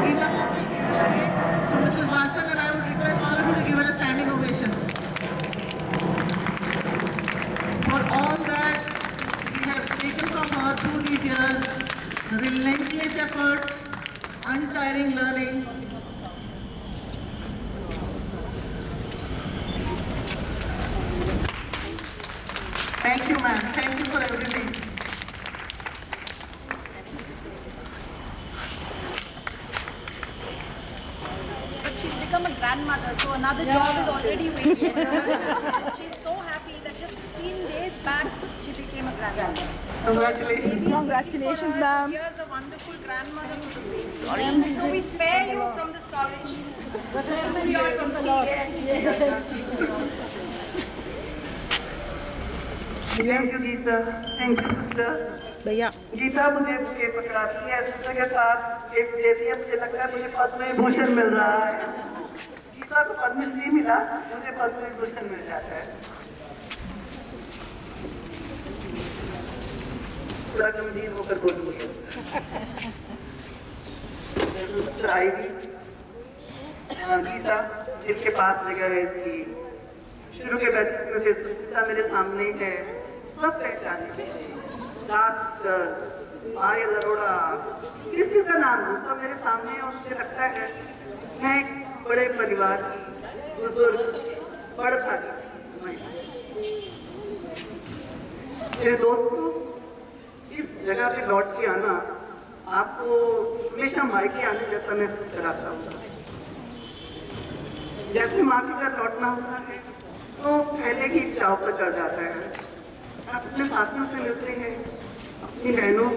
Geeta. To Mrs. Vasan, and I would request all of you to give her a standing ovation. For all that we have taken from her through these years, relentless efforts, untiring learning. Thank you, ma'am. Thank you for everything. But she's become a grandmother, so another job is already waiting. She's so happy that just 15 days back she became a grandmother. Congratulations. So Congratulations, ma'am. here's a wonderful grandmother to be. Sorry. So we spare you from this college. We are from the Lord. Yes. Thank you, Geeta. Thank you, sister. भैया गीता मुझे bouquet पकड़ाती है, sister के साथ gift देती है, मुझे लगता है मुझे पद्म विभूषण मिल रहा है। गीता को पद्मश्री मिला, मुझे पद्म विभूषण मिल जाता है। थोड़ा गंभीर होकर बोलूँगी। सिस्टर आएगी, गीता दिल के पास जगह है इसकी। शुरू के बैच से सुष्मिता मेरे सामने है, सब पहचाने पायल अरोड़ा, किसी का नाम नहीं, सब मेरे सामने है। और मुझे लगता है मैं एक बड़े परिवार की बुजुर्ग बड़ भागी। मेरे दोस्तों, इस जगह पे लौट के आना आपको हमेशा मायके आने जैसा महसूस कराता हूँ। जैसे माँ के घर लौटना होता है तो पहले ही चाव सा चढ़ जाता है। आप अपने साथियों से मिलते हैं, अपनी बहनों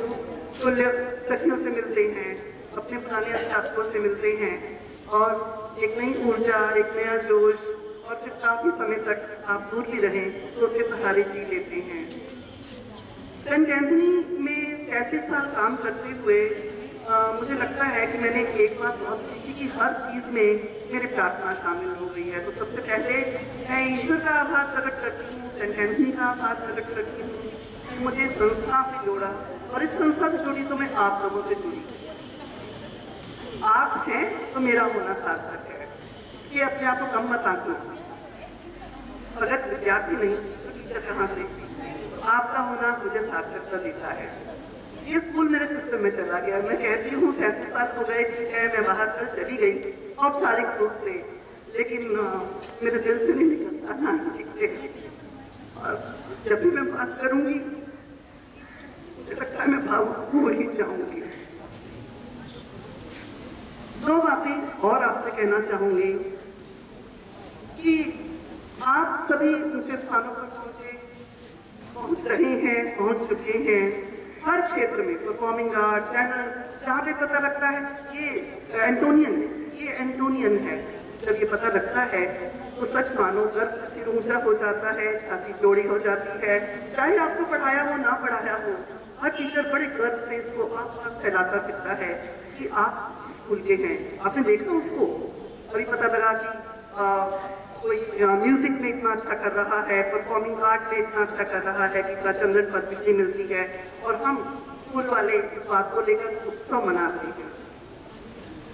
तुल्य सखियों से मिलते हैं, अपने पुराने अध्यापकों से मिलते हैं और एक नई ऊर्जा, एक नया जोश, और फिर काफ़ी समय तक आप दूर भी रहें तो उसके सहारे जी लेते हैं। सेंट एंथनी में 37 साल काम करते हुए मुझे लगता है कि मैंने एक बात बहुत सीखी कि हर चीज़ में मेरी प्रार्थना शामिल हो गई है। तो सबसे पहले मैं ईश्वर का आभार प्रकट करती हूँ, सेंट एंथनी का आभार प्रकट करती हूँ कि मुझे इस संस्था से जोड़ा, और इस संस्था से जुड़ी तो मैं आप लोगों से जुड़ी। आप हैं तो मेरा होना सार्थक है, इसलिए अपने आप को कम मत आंकना। अगर विद्यार्थी नहीं तो टीचर कहाँ से? तो आपका होना मुझे सार्थकता देता है। ये स्कूल मेरे सिस्टम में चला गया। मैं कहती हूँ 37 साल हो गए, ठीक है, मैं बाहर कल चली गई औपचारिक रूप से, लेकिन मेरे दिल से नहीं निकलता ना लिखते। और जब भी मैं बात करूँगी मुझे लगता है मैं भावुक हो ही जाऊँगी। दो बातें और आपसे कहना चाहूँगी कि आप सभी ऊंचे स्थानों पर पहुँच रहे हैं, पहुँच चुके हैं। हर क्षेत्र में परफॉर्मिंग आर्ट, चैनल, जहाँ पे पता लगता है ये एंटोनियन है, जब ये पता लगता है तो सच मानो गर्व से सिर ऊंचा हो जाता है, छाती चौड़ी हो जाती है। चाहे आपको पढ़ाया हो ना पढ़ाया हो, हर टीचर बड़े गर्व से इसको आस-पास फैलाता फिरता है कि आप स्कूल के हैं। आपने देखा उसको? अभी पता लगा कि कोई म्यूजिक में इतना अच्छा कर रहा है, परफॉर्मिंग आर्ट में इतना अच्छा कर रहा है कि चंद्रन पद्मश्री मिलती है, और हम स्कूल वाले इस बात को लेकर उत्सव मनाते हैं।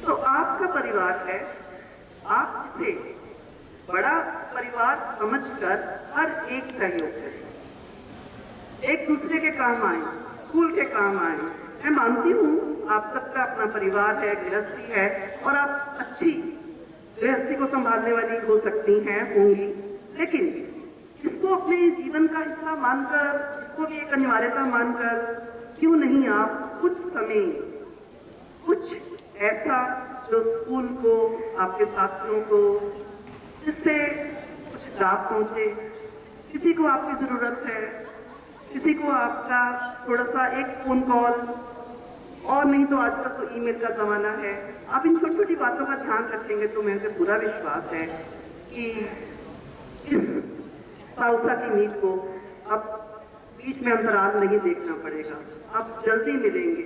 तो आपका परिवार है, आप इसे बड़ा परिवार समझकर हर एक सहयोग करें, एक दूसरे के काम आए, स्कूल के काम आए। मैं मानती हूँ आप सबका अपना परिवार है, गृहस्थी है, और आप अच्छी गृहस्थी को संभालने वाली हो सकती हैं, होंगी, लेकिन इसको अपने जीवन का हिस्सा मानकर, इसको भी एक अनिवार्यता मानकर क्यों नहीं आप कुछ समय, कुछ ऐसा जो स्कूल को, आपके साथियों को, जिससे कुछ लाभ पहुंचे। किसी को आपकी ज़रूरत है, किसी को आपका थोड़ा सा एक फ़ोन कॉल, और नहीं तो आजकल तो ईमेल का ज़माना है। आप इन छोटी छोटी बातों का ध्यान रखेंगे तो मेरे को पूरा विश्वास है कि इस साउसा की मीट को अब बीच में अंतराल नहीं देखना पड़ेगा। आप जल्दी मिलेंगे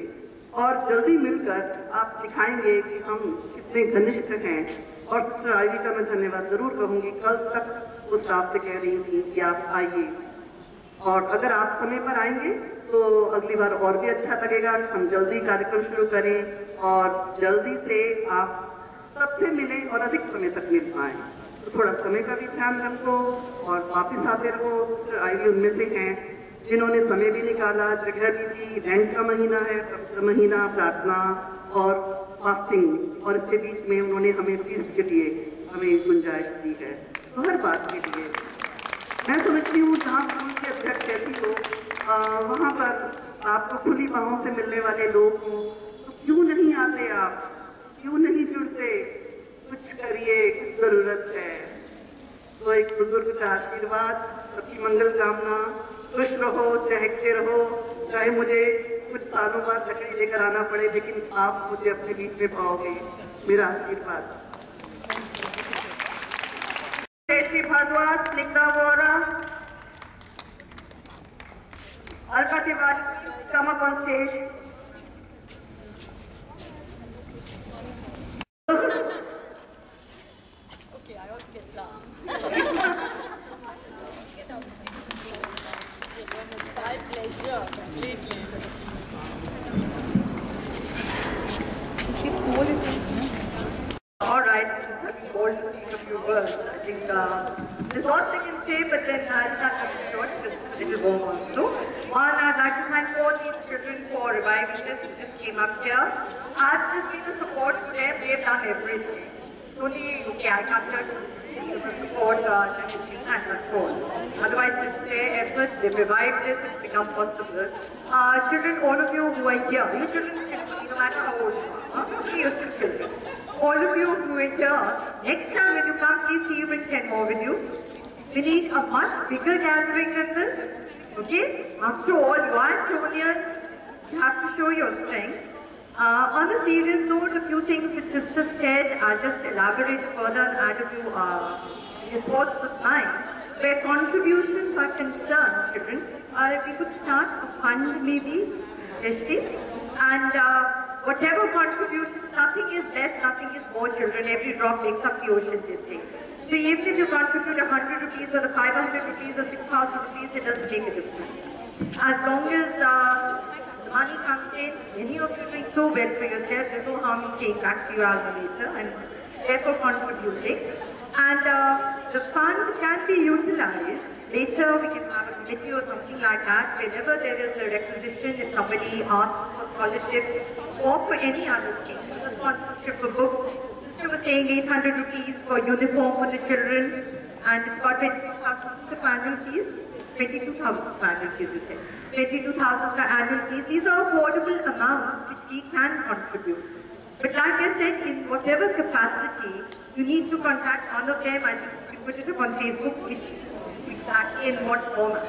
और जल्दी मिलकर आप दिखाएंगे कि हम कितने घनिष्ठ हैं। और सिस्टर आईवी का मैं धन्यवाद ज़रूर कहूँगी। कल तक वो स्टाफ से कह रही थी कि आप आइए, और अगर आप समय पर आएंगे तो अगली बार और भी अच्छा लगेगा। हम जल्दी कार्यक्रम शुरू करें और जल्दी से आप सबसे मिलें और अधिक समय तक मिल पाएँ। तो थोड़ा समय का भी ध्यान रखो और वापस आते रहो। सिस्टर आईवी उनमें से हैं जिन्होंने समय भी निकाला, जगह भी दी। रेंट का महीना है, पवित्र महीना, प्रार्थना और फास्टिंग, और इसके बीच में उन्होंने हमें फीस्ट के लिए हमें गुंजाइश दी है। तो हर बात के लिए मैं समझती हूँ जहाँ स्कूल की अध्यक्ष ऐसी हो, वहाँ पर आपको खुली बाहों से मिलने वाले लोग हों, तो क्यों नहीं आते आप, क्यों नहीं जुड़ते? कुछ करिए, कुछ ज़रूरत है। तो एक बुजुर्ग का आशीर्वाद, सबकी मंगल कामना, खुश रहो, चहकते रहो, चाहे मुझे कुछ सालों बाद लकड़ी लेकर आना पड़े, लेकिन आप मुझे अपने बीच में पाओगे। मेरा आशीर्वाद। श्री भारद्वाज, लिंगा Vora, Alka Tiwari, please come up on stage. Okay, I also get class. My pleasure, completely. All right, bold speak a few words. I think there's lots I can say, but then I'll not cut it short because it's a little warm also. One, I'd like to thank all these children for reviving this who just came up here. I've just been a support to them. They've done everything. It's only okay, I can't give the support and that's all. Otherwise, it's their efforts. They've revived this. It's become possible. Children, all of you who are here, you children still, no matter how old you are, okay, you're still children. All of you who are here, next time when you come, please see you bring 10 more with you. We need a much bigger gathering than this. Okay? After all, you are Antonians. You have to show your strength. On a serious note, a few things which Sister said, I'll just elaborate further and add a few reports of mine. Where contributions are concerned, children, if we could start a fund maybe, and whatever contributions, nothing is less, nothing is more, children. Every drop makes up the ocean, they say. So even if you contribute 100 rupees or the 500 rupees or 6,000 rupees, it doesn't make a difference. As long as the money comes in, many of you are doing so well for yourself, there's no harm in paying back to your alma mater and therefore contributing. And the fund can be utilized. Later we can have a committee or something like that. Whenever there is a requisition, if somebody asks for scholarships or for any other thing, the sponsorship for books. Sister was saying 800 rupees for uniform for the children, and it's got 22,000 for annual fees. 22,000 for annual fees, you said. 22,000 for annual fees. These are affordable amounts which we can contribute. But like I said, in whatever capacity, you need to contact one of them and you put it up on Facebook, which exactly in what format,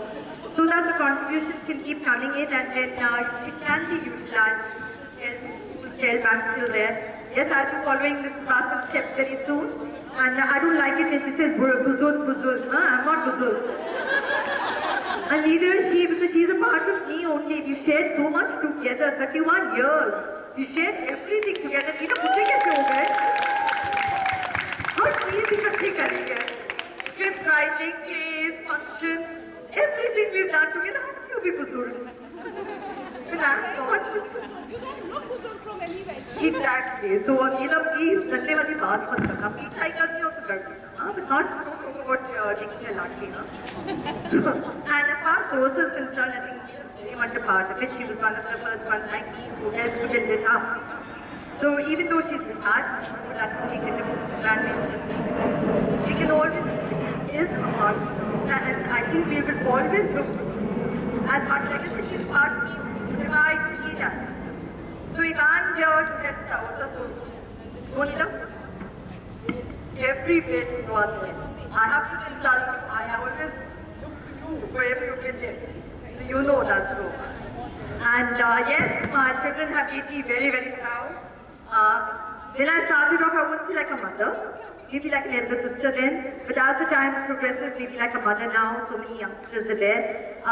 so that the contributions can keep coming in and then it can be utilized. School cell back still there. Yes, I'll be following Mrs. Basil's steps very soon. And I don't like it when she says buzurg, buzurg. I'm not buzurg. And neither is she, because she's a part of me only. We shared so much together, 31 years. We shared everything together. Neither mujhe kaise ho gaye? Har cheez ikhatte karenge. Script writing, plays, functions, everything we've done together. How can you be buzurg? Because I'm not. You don't look buzurg from anywhere. Exactly. So, please, रटने वाली बात मत करना. Please, I करती हो तो कर देना. But not about taking a latte. And as far as Rosa is concerned, I think she was very much a part of it. She was one of the first ones like me who helped to build it up. So even though she's retired, she doesn't make a difference to families. She can always, she is a part of it. And I think we will always look as much like I said, she's part of me. Whatever she does. So if I'm here to help Rosa, so Monila, every bit one way. I have to consult you. I always look to you wherever you get it. So you know that's so. And yes, my children have made me very, very proud. When I started off, I wouldn't say like a mother. Maybe like an elder sister then. But as the time progresses, maybe like a mother now. So many youngsters are there.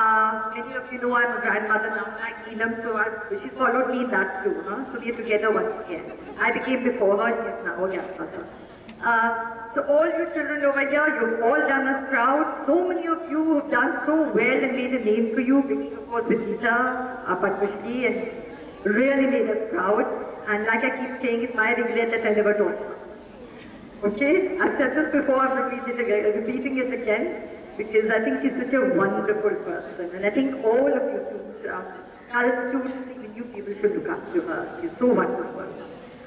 Many of you know I'm a grandmother now, like Neelam. So she's followed me in that too. So we're together once again. I became before her, she's now a grandmother. So all you children over here, you've all done us proud. So many of you have done so well and made a name for you, beginning of course with Geeta, Padma Shri, and really made us proud. And like I keep saying, it's my regret that I never taught her. Okay? I've said this before, I'm repeating it again, because I think she's such a wonderful person. And I think all of you students, current students, even you people should look up to her. She's so wonderful.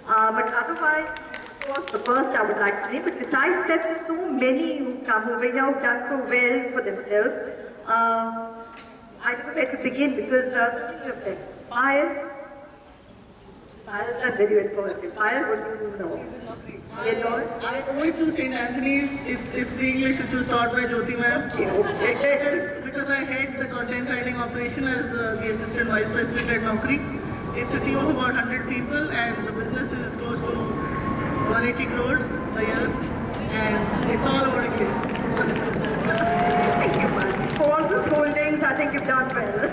But otherwise, of course, the first I would like to name, but besides that, there's so many who come over here who've done so well for themselves. I don't know where to begin because speaking of them, Payal's not very well first. Payal, what do you know? I owe it to St. Anthony's. It's the English which was taught by Jyoti ma'am. Because I head the content writing operation as the assistant vice president at Naukri. It's a team of about 100 people and the business is close to 180 crores a year. And it's all about English. Thank you, ma'am. For all the scoldings, I think you've done well.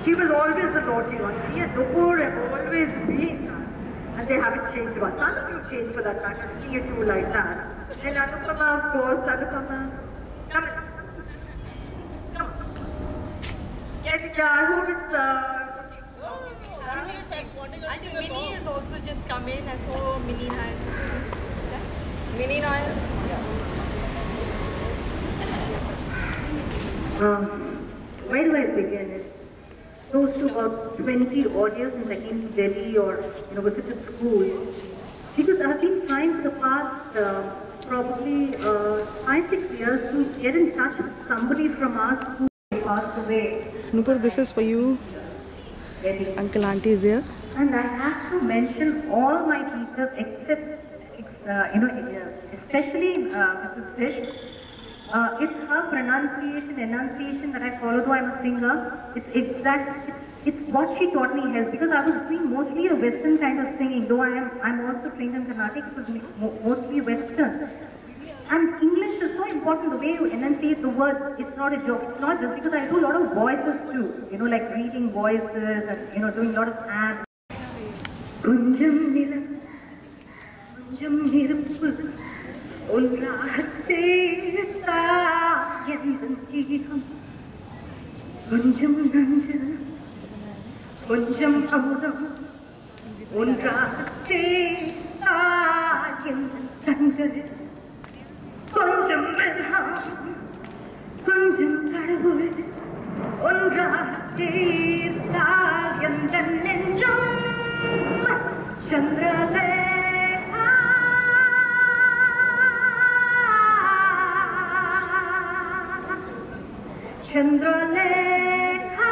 She was always the naughty one. She and Nupur have always been. And they haven't changed one. None of you changed for that matter, looking at you like that. And Anupama, of course, Anupama. Come in. Come on. Yes, I hope it's I think Minnie has also just come in. I saw Minnie Nair. Minnie Nair? Where do I begin? It's close to about 20 odd years since I came to Delhi or visited school. Because I've been trying for the past probably 5-6 years to get in touch with somebody from our school who passed away. Nupur, this is for you. Uncle, auntie is here. And I have to mention all my teachers except, especially Mrs. Fish. It's her enunciation that I follow, though I'm a singer. It's what she taught me helps, because I was doing mostly a Western kind of singing, though I'm also trained in Carnatic, it was mostly Western. And English is so important, the way you enunciate the words, it's not a joke. It's not just because I do a lot of voices too, like reading voices and, doing a lot of ads. Kunjam nila, kunjam niruppu. Kunjam nanja, kunjam amudam, unrase tangare, kunjam medham, kunjam kadavul, unrase nenjam, chandralekha. Chandralekha.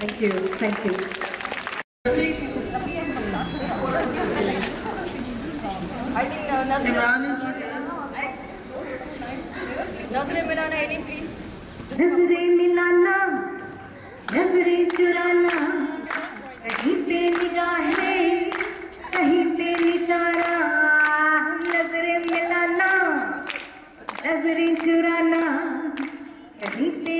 Thank you, thank you. I think Nazire Milana, any please. Nazire Milana, Nazire Churana, kahin pe nigahein, kahin pe nishana. नजरें चुराना कहीं पे